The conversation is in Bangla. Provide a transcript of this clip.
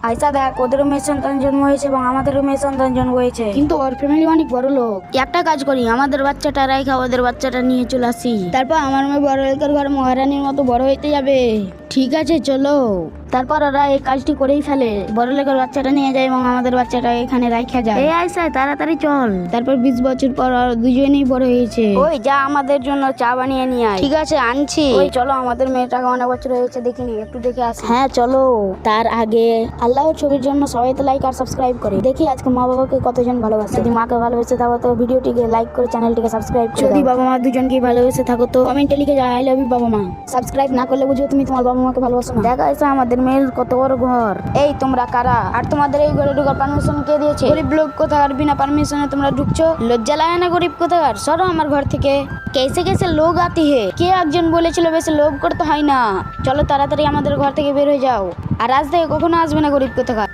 আচ্ছা দেখ, ওদেরও মেয়ে সন্তান জন্ম হয়েছে এবং আমাদেরও মেয়ে সন্তান জন্ম হয়েছে, কিন্তু ওর ফ্যামিলি অনেক বড় লোক। একটা কাজ করি, আমাদের বাচ্চাটা রাইখা ওদের বাচ্চাটা নিয়ে চলে আসি, তারপর আমার মেয়ে বড় লোকের ঘরে মহারানীর মতো বড় হইতে যাবে। ঠিক আছে চলো। তারপর ওরা এই কাজটি করেই ফেলে, বড় লোকের বাচ্চাটা নিয়ে যায় এবং আমাদের বাচ্চাটা এখানে রাখা যায়। এই আইসা তাড়াতাড়ি চল। তারপর 20 বছর পর আর দুজনেই বড় হয়েছে। ওই যা আমাদের জন্য চা বানিয়ে নিয়ে আয়। ঠিক আছে আনছি। ওই চলো, আমাদের মেয়েটাকে অনেক বছর হয়েছে দেখিনি, একটু দেখে আসি। হ্যাঁ চলো। তার আগে আল্লাহর ছবির জন্য সবাই তো লাইক আর সাবস্ক্রাইব করে দেখি আজকে মা বাবাকে কতজন ভালোবাসে। যদি মাকে ভালোবেসে থাকো তো ভিডিওটিকে লাইক করে চ্যানেলটিকে সাবস্ক্রাইব করে যদি বাবা মা দুজনকে ভালোবেসে থাকো তো কমেন্টে লিখে যাও আই লাভ ইউ বাবা মা। সাবস্ক্রাইব না করলে বুঝো তুমি তোমার বাবা মাকে ভালোবাসো না। দেখা যাচ্ছে আমাদের মেয়ের কত বড় ঘর। এই তোমরা কারা আর তোমাদের এই ঘরে ঢোকার পারমিশন কে দিয়েছে? গরিব লোক কোথাকার, বিনা পারমিশনে তোমরা ঢুকছো? লজ্জা লাগে না গরিব কোথাকার? সরো আমার ঘর থেকে। कैसे कैसे लोग आती है? কে একজন বলেছিল বেশি লোভ করতে হয় না। চলো তাড়াতাড়ি আমাদের ঘর থেকে বের হয়ে যাও, আর আজ থেকে কখনো আসবে না গরিব কোথাকার।